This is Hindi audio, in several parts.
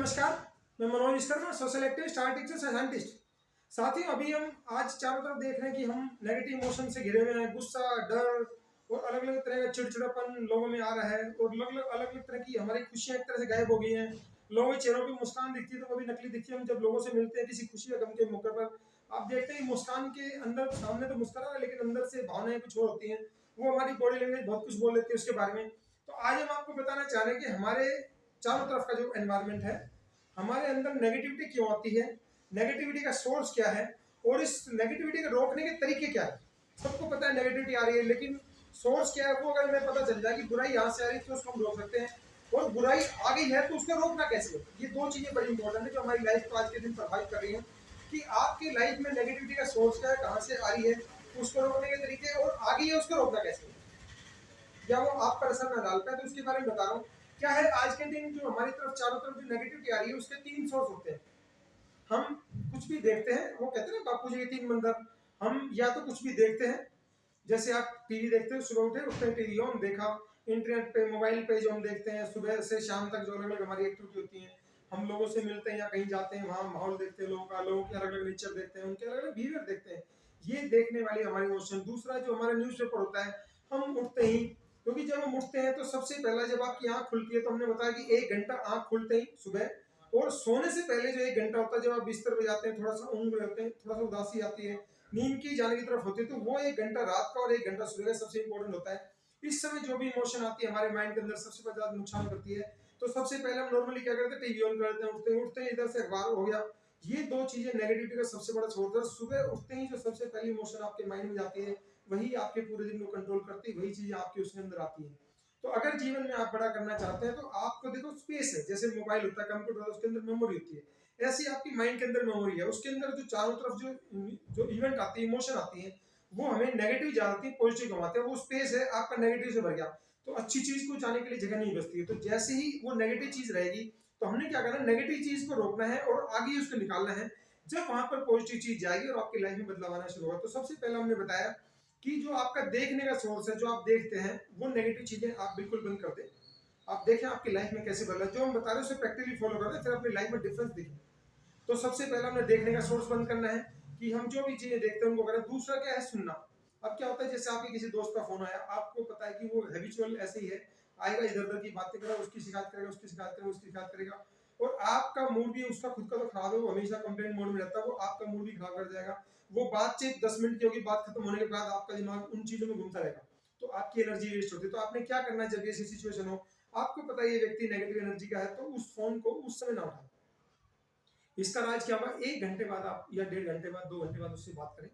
नमस्कार, मैं Manoj Vishwakarma, social activist, art teacher, scientist. साथियों, अभी हम आज चारों तरफ देख रहे हैं कि हम नेगेटिव इमोशन से घिरे हुए हैं। गुस्सा, डर और अलग अलग तरह का चिड़चिड़ापन लोगों में आ रहा है और अलग अलग तरह की हमारी खुशियां एक तरह से गायब हो गई हैं। लोगों के चेहरों पर मुस्कान दिखती है तो वो भी नकली दिखती है। हम जब लोगों से मिलते हैं किसी खुशी या गम के मौके पर, आप देखते हैं मुस्कान के अंदर सामने तो मुस्कुरा रहा है लेकिन अंदर से भावनाएं कुछ और होती हैं। वो हमारी बॉडी लैंग्वेज बहुत कुछ बोल देती है उसके बारे में। तो आज हम आपको बताना चाह रहे हैं कि हमारे चारों तरफ का जो एनवायरनमेंट है, हमारे अंदर नेगेटिविटी क्यों आती है, नेगेटिविटी का सोर्स क्या है और इस नेगेटिविटी को रोकने के तरीके क्या है। सबको पता है नेगेटिविटी आ रही है, लेकिन सोर्स क्या है वो अगर हमें पता चल जाए कि बुराई यहाँ से आ रही है तो उसको हम रोक सकते हैं, और बुराई आ गई है तो उसको रोकना कैसे है। ये दो चीजें बड़ी इंपॉर्टेंट है जो हमारी लाइफ को आज के दिन प्रभावित कर रही है कि आपकी लाइफ में नेगेटिविटी का सोर्स क्या है, कहाँ से आ रही है, उसको रोकने के तरीके, और आ गई है उसको रोकना कैसे है या वो आप पर असर न डाल पाए। तो उसके बारे में बता रहा हूँ। क्या है, आज के दिन जो हमारी तरफ चारों तरफ जो नेगेटिविटी आ रही है उसके तीन सोर्स होते हैं। हम कुछ भी देखते हैं, वो कहते हैं ना बापू जी के तीन मंदिर। हम या तो कुछ भी देखते हैं, जैसे आप टीवी देखते हो, सुबह उठे उठते टीवी ऑन देखा, इंटरनेट पे मोबाइल पे जो हम देखते हैं सुबह से शाम तक जो अलग अलग हमारी एक्टिविटी होती है, हम लोगों से मिलते हैं या कहीं जाते हैं वहाँ माहौल देखते हैं, लोगों का, लोगों के अलग अलग नेचर देखते हैं, उनके अलग अलग बिहेवियर देखते हैं। ये देखने वाली हमारी इमोशन। दूसरा जो हमारा न्यूज़पेपर होता है, हम उठते ही, क्योंकि जब हम उठते हैं तो सबसे पहला जब आपकी आंख खुलती है तो हमने बताया कि 1 घंटा आंख खुलते ही सुबह, और सोने से पहले जो 1 घंटा होता है जब आप बिस्तर पे जाते हैं, थोड़ा सा ऊँग रहे होते हैं, थोड़ा सा उदासी आती है, नींद की जाने की तरफ होती है, तो वो 1 घंटा रात का और 1 घंटा सुबह का सबसे इंपॉर्टेंट होता है। इस समय जो भी इमोशन आती है हमारे माइंड के अंदर सबसे ज्यादा नुकसान करती है। तो सबसे पहले हम नॉर्मली क्या करते हैं, टीवी ऑन करते हैं, उठते उठते इधर से अखबार हो गया। ये दो चीजें नेगेटिविटी का सबसे बड़ा सोर्स है। सुबह उठते ही जो सबसे पहली इमोशन आपके माइंड में जाती है वही आपके पूरे दिन को कंट्रोल करती है, वही चीजें आपके उसके अंदर आती है। तो अगर जीवन में आप बड़ा करना चाहते हैं तो आपको देखो, स्पेस है, जैसे मोबाइल होता है, कंप्यूटर होता है, उसके अंदर मेमोरी होती है, ऐसी आपकी माइंड के अंदर मेमोरी है। उसके अंदर जो चारों तरफ जो इवेंट आती है, इमोशन आती है, वो हमें नेगेटिव ज्यादा आती है, पॉजिटिव कम आते हैं। वो स्पेस है आपका नेगेटिव से भर गया, तो अच्छी चीज को जाने के लिए जगह नहीं बचती है। तो जैसे ही वो नेगेटिव चीज रहेगी तो हमने क्या करना है, नेगेटिव चीज को रोकना है और आगे उसको निकालना है। जब वहां पर पॉजिटिव चीज जाएगी और आपकी लाइफ में बदलाव आना शुरू होगा। तो सबसे पहले हमने बताया कि जो आपका देखने का सोर्स है, जो आप देखते हैं, वो नेगेटिव चीजें आप बिल्कुल बंद कर दें। आप देखें आपकी लाइफ में कैसे बदला, जो हम बता रहे हैं उसे प्रैक्टिकली फॉलो कर दें, फिर अपनी लाइफ में डिफरेंस दिखे। तो सबसे पहला हमने देखने का सोर्स बंद करना है कि हम जो भी चीजें देखते हैं उनको करें। दूसरा क्या है, सुनना। अब क्या होता है, जैसे आपके किसी दोस्त का फोन आया, आपको पता है कि वो हैबिचुअल ऐसे ही है, आएगा इधर उधर की बातें करेगा, उसकी शिकायत करेगा, उसकी शिकायत करेगा, उसकी शिकायत करेगा, और आपका मूड भी, उसका खुद का तो खराब है, वो हमेशा कंप्लेंट मोड में रहता है, वो आपका मूड भी खराब कर जाएगा। वो बातचीत 10 मिनट की होगी, बात खत्म होने के बाद आपका दिमाग उन चीजों में घूमता रहेगा, तो आपकी एनर्जी वेस्ट होती है। तो आपने क्या करना है, जब ऐसी सिचुएशन हो, आपको पता है ये व्यक्ति नेगेटिव एनर्जी का है, तो उस फोन को उस समय ना उठाएं। इसका राज क्या होगा, 1 घंटे बाद आप या 1.5 घंटे बाद, 2 घंटे बाद उससे बात करें।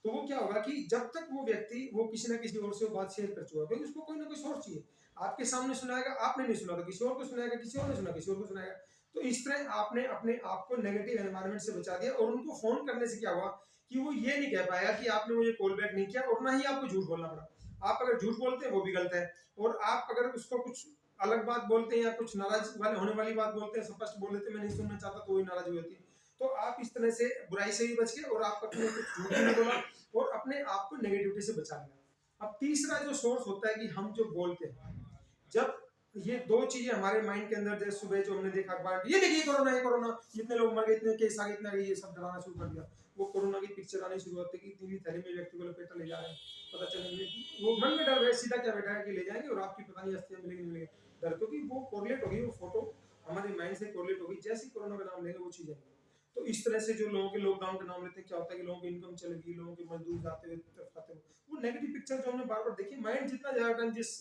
तो वो क्या होगा कि जब तक वो व्यक्ति, वो किसी ना किसी और से वो बात शेयर कर चुका है, क्योंकि उसको कोई ना कोई सोर्स चाहिए। आपके सामने सुनाएगा, आपने नहीं सुना तो किसी और को सुनाएगा, किसी और ने सुना किसी और को सुनाएगा। तो इस तरह आपने अपने आप को नेगेटिव एनवायरनमेंट से बचा दिया। और उनको फोन करने से क्या हुआ कि वो ये नहीं कह पाया कि आपने मुझे कॉल बैक नहीं किया, और ना ही आपको झूठ बोलना पड़ा। आप अगर झूठ बोलते हैं वो भी गलत है, और आप अगर उसको कुछ अलग बात बोलते हैं या कुछ नाराज वाले होने वाली बात बोलते हैं, स्पष्ट बोल देते हैं मैं नहीं सुनना चाहता, तो वही नाराज हो जाती है। तो आप इस तरह से बुराई से भी बच गए और आप अपने कुछ झूठ भी नहीं बोला और अपने आप को नेगेटिविटी से बचा लिया। अब तीसरा जो सोर्स होता है कि हम जो बोलते हैं, जब ये दो चीजें हमारे माइंड के अंदर, जैसे सुबह जो हमने देखा अखबार, ये देखिए कोरोना है, कोरोना, इतने लोग मर गए, इतने केस आ गए, इतना गए, ये सब डराना शुरू कर दिया। वो कोरोना की पिक्चर आनी शुरू होती है कि इतनी थैली में व्यक्ति को लपेटा ले जा रहे हैं, पता चलेंगे, वो मन में डर है, सीधा क्या बैठा है कि ले जाएंगे और आपकी पता नहीं अस्थियां मिलेगी नहीं मिलेगी। डर, क्योंकि वो कोरिलेट होगी, वो फोटो हमारे माइंड से कोरिलेट होगी, जैसे ही कोरोना का नाम लेंगे वो चीजें। तो इस तरह से जो लोगों के लॉकडाउन का नाम लेते हैं, क्या होता है कि लोगों की इनकम चलेगी, लोगों के मजदूर जाते हुए खाते हुए, वो नेगेटिव पिक्चर जो हमने बार बार देखी। माइंड जितना ज्यादा टाइम जिस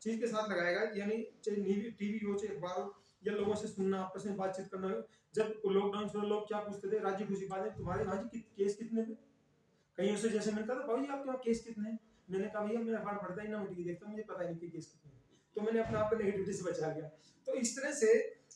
चीज के साथ लगाएगा, यानी चाहे टीवी हो, चाहे अखबार हो, या लोगों से सुनना, आपस में बातचीत करना। जब लॉकडाउन शुरू, लोग क्या पूछते थे, राजी खुशी बातें, तुम्हारे यहाँ जी केस कितने थे। कहीं उसे जैसे मिलता था, भाई आपके वहाँ केस कितने हैं। मैंने कहा भैया मैं अखबार पढ़ता ही ना, टीवी देखता, मुझे पता ही नहीं कि केस कितने हैं। तो मैंने अपने आप को नेगेटिविटी से बचा लिया। तो इस तरह से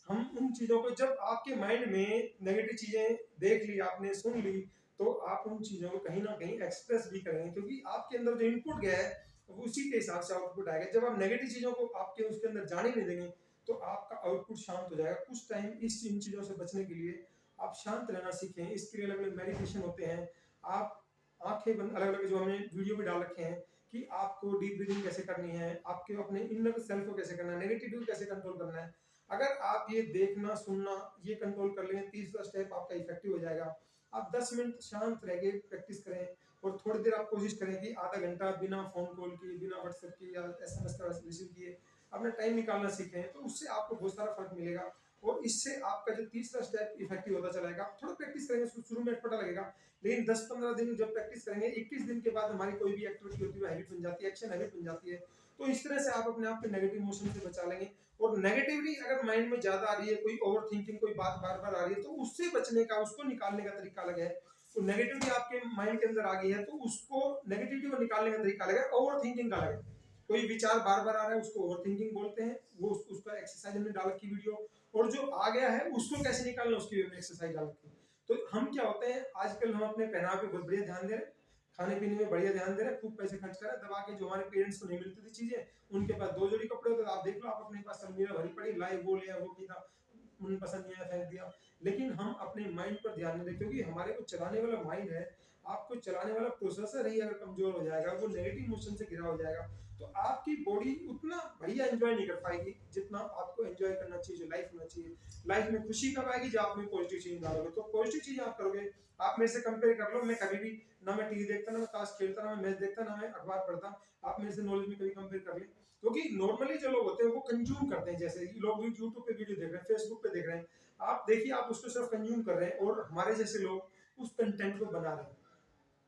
हम उन चीजों को, जब आपके माइंड में नेगेटिव चीजें देख ली, आपने सुन ली, तो आप उन चीजों को कहीं ना कहीं एक्सप्रेस भी करेंगे, क्योंकि आपके अंदर जो इनपुट गया है उसी के हिसाब से आउटपुट आएगा। जब आप नेगेटिव चीजों को आपके उसके अंदर जाने नहीं देंगे तो आपका आउटपुट शांत हो जाएगा। कुछ टाइम इन चीजों से बचने के लिए आप शांत रहना सीखें। इसके लिए अलग अलग मेडिटेशन होते हैं। आप आंखें बंद, अलग अलग जो हमने वीडियो भी डाल रखे हैं कि आपको डीप ब्रीदिंग कैसे करनी है, आपके अपने इनर सेल्फ को कैसे करना है, नेगेटिविटी को कैसे कंट्रोल करना है। अगर आप ये देखना सुनना ये कंट्रोल कर लें, तीसरा स्टेप आपका इफेक्टिव हो जाएगा। आप 10 मिनट शांत रह के प्रैक्टिस करें और थोड़ी देर आप कोशिश करें कि आधा घंटा बिना फ़ोन कॉल किए, बिना व्हाट्सएप के या एसएमएस का रिसीव किए अपना टाइम निकालना सीखें, तो उससे आपको बहुत सारा फ़र्क मिलेगा और इससे आपका जो तीसरा स्टेप इफेक्टिव होता चला जाएगा। थोड़ा प्रैक्टिस करेंगे, शुरू में अटपटा लगेगा, लेकिन 10-15 दिन जब प्रैक्टिस करेंगे, 21 दिन के बाद हमारी कोई भी एक्टिविटी होती है वो हैबिट बन जाती है, एक्शन हैबिट बन जाती है। तो इस तरह से आप अपने आप को नेगेटिव इमोशन से बचा लेंगे। और नेगेटिविटी अगर माइंड में ज़्यादा आ रही है, कोई ओवर थिंकिंग, कोई बात बार-बार आ रही है, तो उससे बचने का, उसको निकालने का तरीका अलग है। तो नेगेटिविटी आपके माइंड के अंदर आ गई है, तो उसको नेगेटिविटी को निकालने का तरीका अलग है, ओवर थिंकिंग का अलग है। कोई विचार बार-बार आ रहा है, उसको ओवर थिंकिंग बोलते हैं। वो उसका एक्सरसाइज हमने डाल रखी वीडियो, और जो आ गया है उसको कैसे निकालना उसकी भी हमने एक्सरसाइज डाल रखी है। तो हम क्या होते हैं, आजकल हम अपने पहनावे पे बहुत बढ़िया ध्यान दे रहे हैं, खाने पीने में बढ़िया ध्यान दे रहे हैं, खूब पैसे खर्च कर रहे हैं, दबा के जो हमारे पेरेंट्स को नहीं मिलती थी चीजें, उनके पास 2 जोड़ी कपड़े होते थे। आप देख लो, आप अपने पास अलमीरा भरी पड़ी, लाए वो लिया वो किया, मन पसंद नहीं आया फेंक दिया। लेकिन हम अपने माइंड पर ध्यान नहीं देते, क्योंकि हमारे को चलाने वाला माइंड है। आपको चलाने वाला प्रोसेसर ही अगर कमजोर हो जाएगा, वो नेगेटिव इमोशन से घिरा हो जाएगा, तो आपकी बॉडी उतना बढ़िया एंजॉय नहीं कर पाएगी जितना आपको एंजॉय करना चाहिए, जो लाइफ होना चाहिए। लाइफ में खुशी कब आएगी, जब आप में पॉजिटिव चीज डालोगे। तो पॉजिटिव चीज आप करोगे। आप मेरे से कंपेयर कर लो, मैं कभी भी ना मैं टीवी देखता, ना मैं ताश खेलता, ना मैं मैच देखता, ना मैं अखबार पढ़ता। आप मेरे से नॉलेज में कभी कंपेयर कर ले, क्योंकि नॉर्मली जो लोग होते हैं वो कंज्यूम करते हैं। जैसे लोग भी यूट्यूब पे वीडियो देख रहे हैं, फेसबुक पे देख रहे हैं, आप देखिए, आप उसको सिर्फ कंज्यूम कर रहे हैं, और हमारे जैसे लोग उस कंटेंट को बना रहे हैं।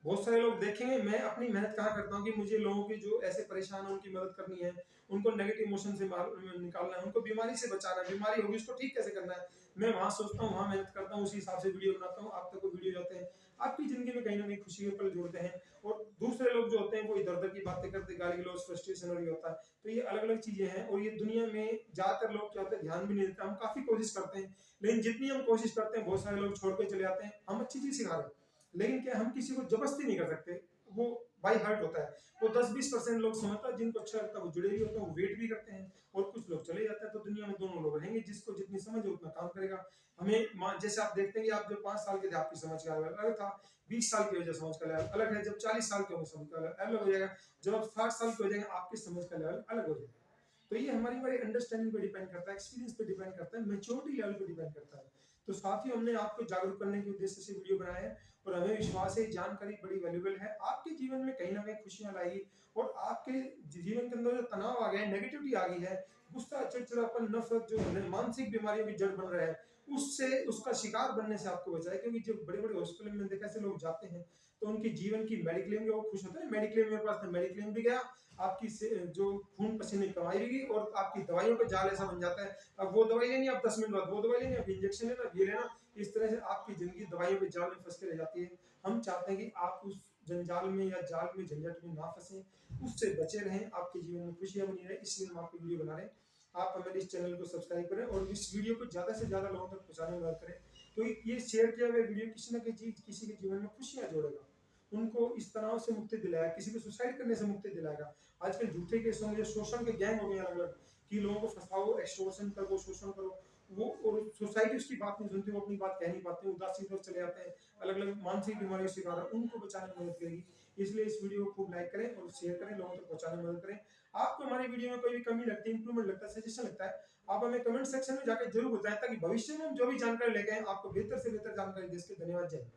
बहुत सारे लोग देखेंगे, मैं अपनी मेहनत कहाँ करता हूँ कि मुझे लोगों की जो ऐसे परेशान है उनकी मदद करनी है, उनको नेगेटिव इमोशन से निकालना है, उनको बीमारी से बचाना है, बीमारी होगी उसको ठीक कैसे करना है। मैं वहाँ सोचता हूँ, वहाँ मेहनत करता हूँ, उसी हिसाब से वीडियो बनाता हूँ, आप तक वो वीडियो जाते हैं, आपकी जिंदगी में कहीं ना कहीं खुशी के पल जोड़ते हैं। और दूसरे लोग जो होते हैं वो इधर उधर की बातें करते, गाली गलौज, फ्रस्ट्रेशन और ये होता है। तो ये अलग अलग चीजें हैं, और ये दुनिया में ज्यादातर लोग क्या होते हैं, ध्यान भी नहीं देते। हम काफी कोशिश करते हैं, लेकिन जितनी हम कोशिश करते हैं बहुत सारे लोग छोड़ के चले जाते हैं। हम अच्छी चीज सिखा रहे हैं, लेकिन क्या हम किसी को जबरदस्ती नहीं कर सकते, वो बाई हार्ट होता है। वो 10-20% लोग समझता है, जिनको अच्छा लगता है वो जुड़े भी होते हैं, वो वेट भी करते हैं, और कुछ लोग चले जाते हैं। तो दुनिया में दोनों लोग रहेंगे, जिसको जितनी समझ है उतना काम करेगा। हमें जैसे आप देखते हैं कि आप जब 5 साल के थे, आपकी समझ का लेवल अलग था, 20 साल की वजह समझ का लेवल अलग है, जब 40 साल के होंगे समझ का लेवल अलग हो जाएगा, जब आप 60 साल के हो जाएंगे आपकी समझ का लेवल अलग हो जाएगा। तो ये हमारी हमारी अंडरस्टैंडिंग पे डिपेंड करता है, एक्सपीरियंस पे डिपेंड करता है, मैच्योरिटी लेवल पे डिपेंड करता है। तो साथियों, हमने आपको जागरूक करने के उद्देश्य से वीडियो बनाया है, और हमें विश्वास है जानकारी बड़ी वैल्यूबल है, आपके जीवन में कहीं ना कहीं खुशियां लाएगी। और आपके जीवन के अंदर जो तनाव आ गया है, नेगेटिविटी आ गई है, गुस्सा, चिड़चिड़ापन, नफरत, जो मानसिक बीमारियों की जड़ बन रहा है, उससे, उसका शिकार बनने से आपको बचाए। क्योंकि जब बड़े बड़े हॉस्पिटल में देखा, ऐसे लोग जाते हैं तो उनके जीवन की मेडिक्लेम में वो खुश होते हैं, मेडिक्लेम मेरे पास था, मेडिक्लेम भी गया, आपकी जो खून पसीने कमाई भी गई, और आपकी दवाइयों का जाल ऐसा बन जाता है। अब वो दवाई लेनी, अब 10 मिनट बाद वो दवाई लेनी, अब इंजेक्शन लेना, ये लेना, इस तरह से आपकी जिंदगी दवाइयों के जाल में फंस के रह जाती है। हम चाहते हैं कि आप उस जंजाल में या जाल में, झंझट में ना फंसे, उससे बचे रहें, आपके जीवन में खुशियां बनी रहे, इसलिए हम आपको वीडियो बना रहे हैं। आप हमारे इस चैनल को सब्सक्राइब करें, और इस वीडियो को ज़्यादा से ज़्यादा लोगों तक पहुँचाने में मदद करें, क्योंकि ये शेयर किया हुआ वीडियो किसी न किसी के जीवन में खुशियाँ जोड़ेगा, उनको इस तनाव से मुक्ति दिलाएगा, किसी को सुसाइड करने से मुक्ति दिलाएगा। आजकल झूठे केसों में जो शोषण के गैंग हो गए अलग अलग, कि लोगों को फंसाओ, एक्सटॉर्शन करो, शोषण करो, वो, और सोसाइटी उसकी बात नहीं सुनती, वो अपनी बात कह नहीं पाते, उदासीन लोग चले जाते हैं, अलग अलग मानसिक बीमारियों से शिकार है, उनको बचाने में मदद करेगी। इसलिए इस वीडियो को खूब लाइक करें और शेयर करें, लोगों तक पहुंचाने में मदद करें। आपको हमारी वीडियो में कोई भी कमी लगती है, इंप्रूवमेंट लगता है, सजेशन लगता है, आप हमें कमेंट सेक्शन में जाकर जरूर बताएं, ताकि भविष्य में हम जो भी जानकारी लेके आए आपको बेहतर से बेहतर जानकारी दे सके। धन्यवाद, जय हिंद।